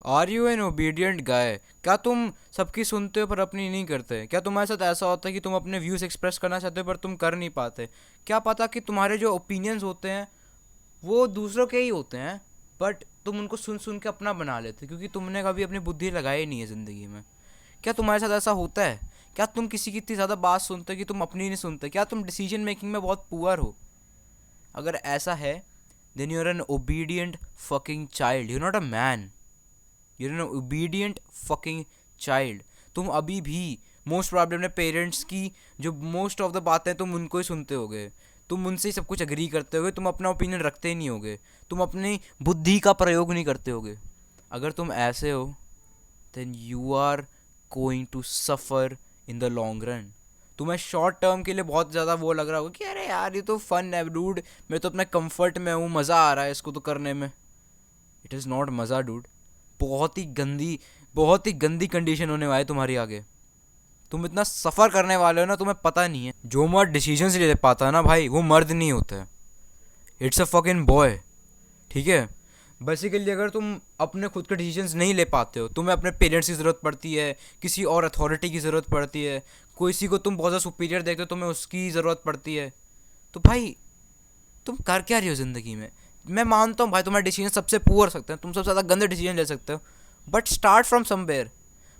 Are you N obedient गाय? क्या तुम सबकी सुनते हो पर अपनी नहीं करते? क्या तुम्हारे साथ ऐसा होता है कि तुम अपने व्यूज़ एक्सप्रेस करना चाहते हो पर तुम कर नहीं पाते? क्या पता कि तुम्हारे जो ओपिनियंस होते हैं वो दूसरों के ही होते हैं, बट तुम उनको सुन सुन के अपना बना लेते हो, क्योंकि तुमने कभी अपनी बुद्धि लगाई नहीं है ज़िंदगी में। क्या तुम्हारे साथ ऐसा होता है? क्या तुम किसी की इतनी ज़्यादा बात सुनते हो कि तुम अपनी नहीं सुनते? क्या तुम डिसीजन मेकिंग में बहुत पुअर हो? अगर ऐसा है, then you are an obedient fucking child, you not a man. You know obedient fucking child. तुम अभी भी मोस्ट प्रॉब्लम अपने पेरेंट्स की जो मोस्ट ऑफ द बातें तुम उनको ही सुनते होगे, तुम उनसे ही सब कुछ एग्री करते होगे, तुम अपना ओपिनियन रखते ही नहीं होगे, तुम अपनी बुद्धि का प्रयोग नहीं करते होगे। अगर तुम ऐसे हो, then you are going to suffer in the long run. तुम्हें शॉर्ट टर्म के लिए बहुत ज़्यादा वो लग रहा होगा कि अरे यार ये तो फन है डूड, मैं तो अपने कंफर्ट में हूँ, मज़ा आ रहा है इसको तो करने में। इट इज़ नॉट मज़ा डूड। बहुत ही गंदी, बहुत ही गंदी कंडीशन होने वाली है तुम्हारी आगे। तुम इतना सफ़र करने वाले हो ना, तुम्हें पता नहीं है। जो मर्द डिसीजन ले पाता है ना भाई, वो मर्द नहीं होता है, इट्स अ फकिंग बॉय। ठीक है? बेसिकली अगर तुम अपने खुद के डिसीजंस नहीं ले पाते हो, तुम्हें अपने पेरेंट्स की ज़रूरत पड़ती है, किसी और अथॉरिटी की ज़रूरत पड़ती है, किसी को तुम बहुत ज़्यादा सुपीरियर देखते हो, तुम्हें उसकी ज़रूरत पड़ती है, तो भाई तुम कर क्या रही हो ज़िंदगी में? मैं मानता हूँ भाई तुम्हारे डिसीजन सबसे पुअर हो सकते हैं, तुम सबसे ज़्यादा गंदे डिसीजन ले सकते हो, बट स्टार्ट फ्रॉम समवेयर।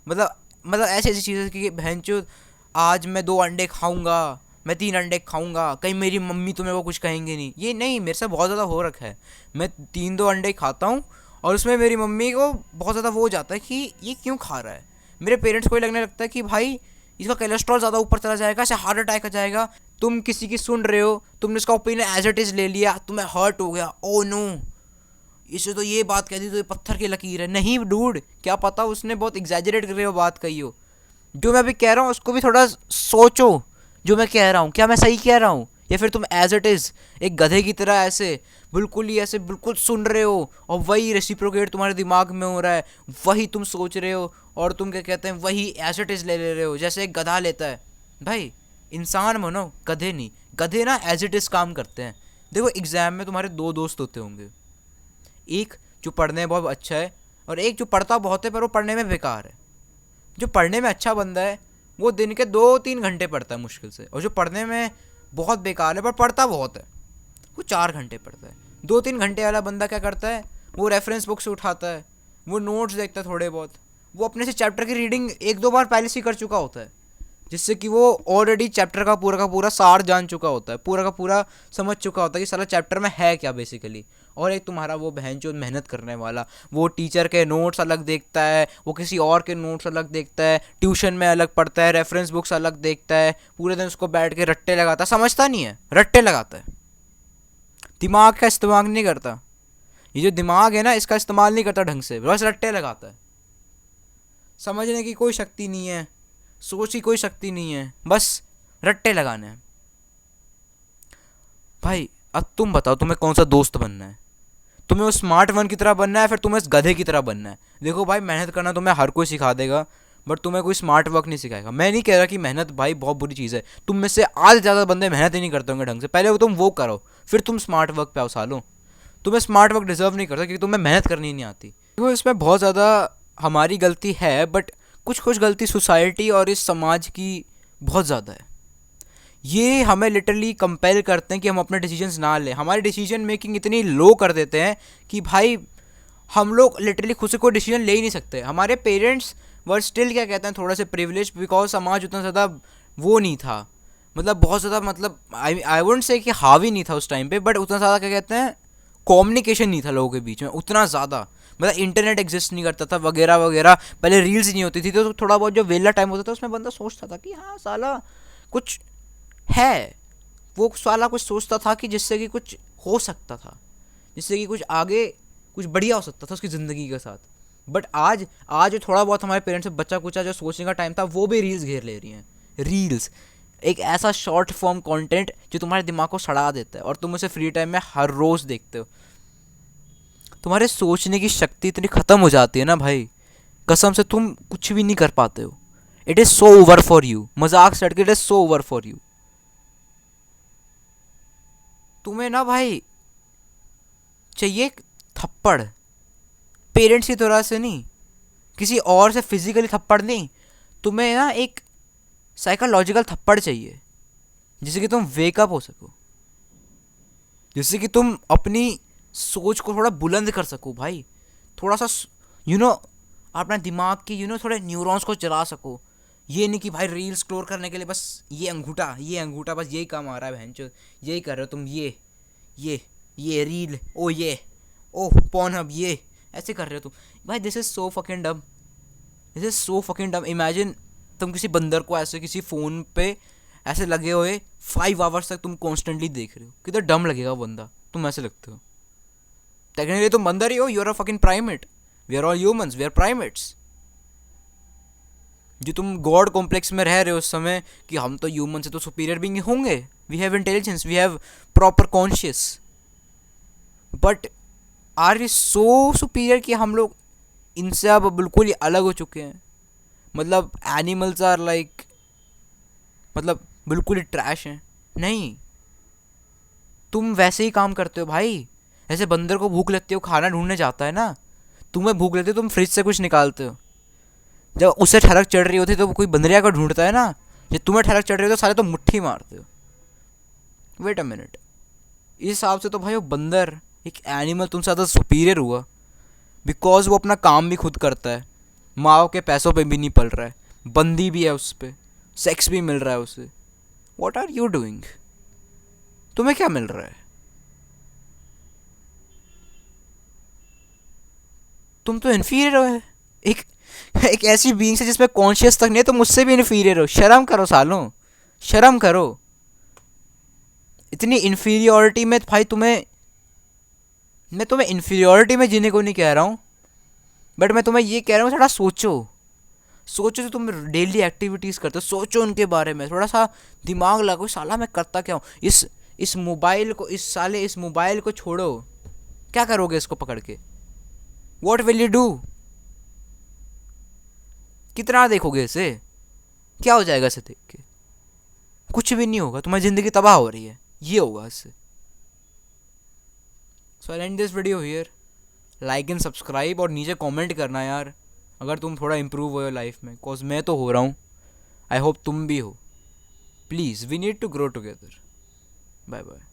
मतलब ऐसी ऐसी चीज़ें कि बहन चो, आज मैं 2 अंडे खाऊंगा, मैं 3 अंडे खाऊंगा, कहीं मेरी मम्मी तो मेरे को कुछ कहेंगे नहीं। ये नहीं, मेरे से बहुत ज़्यादा हो रखा है। मैं 3 2 अंडे खाता हूँ और उसमें मेरी मम्मी को बहुत ज़्यादा वो हो जाता है कि ये क्यों खा रहा है। मेरे पेरेंट्स को ये लगने लगता है कि भाई इसका कोलेस्ट्रॉल ज़्यादा ऊपर चला जाएगा, इसे हार्ट अटैक आ जाएगा। तुम किसी की सुन रहे हो, तुमने उसका ओपिनियन एज इट इज़ ले लिया, तुम्हें हर्ट हो गया, ओ नो, इसे तो ये बात कह दी तो ये पत्थर की लकीर है। नहीं डूड, क्या पता उसने बहुत एग्जैजरेट करके वो बात कही हो। जो मैं अभी कह रहा हूँ उसको भी थोड़ा सोचो। जो मैं कह रहा हूँ क्या मैं सही कह रहा हूँ, या फिर तुम एज इट इज़ एक गधे की तरह ऐसे बिल्कुल ही ऐसे बिल्कुल सुन रहे हो और वही रेसिप्रोकेट तुम्हारे दिमाग में हो रहा है, वही तुम सोच रहे हो और तुम क्या कहते हैं वही एज इट इज़ ले ले रहे हो जैसे एक गधा लेता है। भाई इंसान बनो, गधे नहीं। गधे ना एज इट इज़ काम करते हैं। देखो एग्ज़ाम में तुम्हारे 2 दोस्त होते होंगे, एक जो पढ़ने में बहुत अच्छा है और एक जो पढ़ता बहुत है पर वो पढ़ने में बेकार है। जो पढ़ने में अच्छा बंदा है वो दिन के 2 3 घंटे पढ़ता है मुश्किल से, और जो पढ़ने में बहुत बेकार है पर पढ़ता बहुत है वो 4 घंटे पढ़ता है। 2 3 घंटे वाला बंदा क्या करता है, वो रेफरेंस बुक से उठाता है, वो नोट्स देखता है थोड़े बहुत, वो अपने से चैप्टर की रीडिंग 1 2 बार पहले से ही कर चुका होता है, जिससे कि वो ऑलरेडी चैप्टर का पूरा सार जान चुका होता है, पूरा का पूरा समझ चुका होता है कि सारा चैप्टर में है क्या बेसिकली। और एक तुम्हारा वो बहन जो मेहनत करने वाला, वो टीचर के नोट्स अलग देखता है, वो किसी और के नोट्स अलग देखता है, ट्यूशन में अलग पढ़ता है, रेफरेंस बुक्स अलग देखता है, पूरे दिन उसको बैठ के रट्टे लगाता है, समझता नहीं है, रट्टे लगाता है, दिमाग का इस्तेमाल नहीं करता। ये जो दिमाग है ना इसका इस्तेमाल नहीं करता ढंग से, बस रट्टे लगाता है। समझने की कोई शक्ति नहीं है, सोच की कोई शक्ति नहीं है, बस रट्टे लगाने हैं। भाई अब तुम बताओ तुम्हें कौन सा दोस्त बनना है? तुम्हें उस स्मार्ट वन की तरह बनना है फिर तुम्हें उस गधे की तरह बनना है? देखो भाई मेहनत करना तुम्हें हर कोई सिखा देगा, बट तुम्हें कोई स्मार्ट वर्क नहीं सिखाएगा। मैं नहीं कह रहा कि मेहनत भाई बहुत बुरी चीज़ है, तुम में से आज ज़्यादा बंदे मेहनत ही नहीं करते होंगे ढंग से, पहले वो तुम वो करो फिर तुम स्मार्ट वर्क पे आओ सालो। तुम्हें स्मार्ट वर्क डिजर्व नहीं करता क्योंकि तुम्हें मेहनत करनी नहीं आती। देखो इसमें बहुत ज़्यादा हमारी गलती है, बट कुछ कुछ गलती सोसाइटी और इस समाज की बहुत ज़्यादा है। ये हमें लिटरली कंपेल करते हैं कि हम अपने डिसीजंस ना लें, हमारी डिसीजन मेकिंग इतनी लो कर देते हैं कि भाई हम लोग लिटरली खुद से कोई डिसीजन ले ही नहीं सकते। हमारे पेरेंट्स वर स्टिल क्या कहते हैं थोड़ा से प्रिविलेज, बिकॉज समाज उतना ज़्यादा वो नहीं था, मतलब बहुत ज़्यादा, मतलब आई वुडंट से कि हावी नहीं था उस टाइम पे, बट उतना ज़्यादा क्या कहते हैं कम्युनिकेशन नहीं था लोगों के बीच में उतना ज़्यादा, मतलब इंटरनेट एग्जिस्ट नहीं करता था वगैरह वगैरह, पहले रील्स नहीं होती थी, तो थोड़ा बहुत जो वेला टाइम होता था उसमें बंदा सोचता था कि हाँ साला कुछ है, वो साला कुछ सोचता था कि जिससे कि कुछ हो सकता था, जिससे कि कुछ आगे कुछ बढ़िया हो सकता था उसकी ज़िंदगी के साथ। बट आज आज जो थोड़ा बहुत हमारे पेरेंट्स से बच्चा कुचा जो सोचने का टाइम था वो भी रील्स घेर ले रही हैं। रील्स एक ऐसा शॉर्ट फॉर्म कंटेंट जो तुम्हारे दिमाग को सड़ा देता है और तुम उसे फ्री टाइम में हर रोज़ देखते हो। तुम्हारे सोचने की शक्ति इतनी ख़त्म हो जाती है ना भाई, कसम से तुम कुछ भी नहीं कर पाते हो। It is so over for you, मजाक से हटके it is so over for you. तुम्हें ना भाई चाहिए थप्पड़, पेरेंट्स की तरह से नहीं, किसी और से फिजिकली थप्पड़ नहीं, तुम्हें ना एक साइकोलॉजिकल थप्पड़ चाहिए, जिससे कि तुम वेकअप हो सको, जिससे कि तुम अपनी सोच को थोड़ा बुलंद कर सको भाई, थोड़ा सा यू नो अपना दिमाग की थोड़े न्यूरॉन्स को चला सको। ये नहीं कि भाई रील स्क्रॉल करने के लिए बस ये अंगूठा बस यही काम आ रहा है बहनचोद, यही कर रहे हो तुम, ये ये रील, ओ ये, ओह पॉर्नहब, ये ऐसे कर रहे हो तुम। भाई दिस इज़ सो फकिंग डम, दिस इज़ सो फकिंग डम। इमेजिन तुम किसी बंदर को ऐसे किसी फ़ोन पे ऐसे लगे हुए 5 आवर्स तक तुम कॉन्स्टेंटली देख रहे हो, कितना डम लगेगा वो बंदा, तुम ऐसे लगते हो। टेक्निकली तुम बंदर ही हो, you are a fucking primate, we are all humans, we are primates. जो तुम गॉड कॉम्प्लेक्स में रह रहे हो उस समय कि हम तो ह्यूमन से तो सुपीरियर बीइंग होंगे, we have intelligence, we have proper conscious, but are you so superior कि हम लोग इनसे अब बिल्कुल ही अलग हो चुके हैं। मतलब एनिमल्स आर लाइक, मतलब बिल्कुल ही ट्रैश हैं। नहीं, तुम वैसे ही काम करते हो भाई, ऐसे बंदर को भूख लगती हो, खाना ढूंढने जाता है ना, तुम्हें भूख लगती है, तुम फ्रिज से कुछ निकालते हो। जब उसे ठड़क चढ़ रही होती है तो कोई बंदरिया को ढूंढता है ना, जब तुम्हें ठड़क चढ़ रही हो तो सारे तो मुट्ठी मारते हो। वेट अ मिनट, इस हिसाब से तो भाई वो बंदर एक एनिमल तुमसे ज़्यादा सुपीरियर हुआ, बिकॉज वो अपना काम भी खुद करता है, माँ के पैसों पे भी नहीं पल रहा है, बंदी भी है उस पर, सेक्स भी मिल रहा है उसे। What are you doing? तुम्हें क्या मिल रहा है? तुम तो इन्फीरियर हो एक एक ऐसी बीइंग से जिसमें कॉन्शियस तक नहीं है, तुम मुझसे भी इन्फीरियर हो। शर्म करो सालों, शर्म करो। इतनी इन्फीरियोरिटी में भाई तुम्हें, मैं तुम्हें इन्फीरियोरिटी में जीने को नहीं कह रहा हूँ, बट मैं तुम्हें ये कह रहा हूँ थोड़ा सोचो। सोचो जो तुम डेली एक्टिविटीज़ करते हो, सोचो उनके बारे में, थोड़ा सा दिमाग लगाओ, साला मैं करता क्या हूँ। इस मोबाइल को, इस मोबाइल को छोड़ो, क्या करोगे इसको पकड़ के? What will you do? कितना देखोगे इसे? क्या हो जाएगा इसे देख के? कुछ भी नहीं होगा, तुम्हारी ज़िंदगी तबाह हो रही है, ये होगा इससे। So I end this video here. Like and subscribe, और नीचे कमेंट करना यार अगर तुम थोड़ा इम्प्रूव हो लाइफ में, बिकॉज मैं तो हो रहा हूँ, आई होप तुम भी हो। Please, we need to grow together. Bye bye.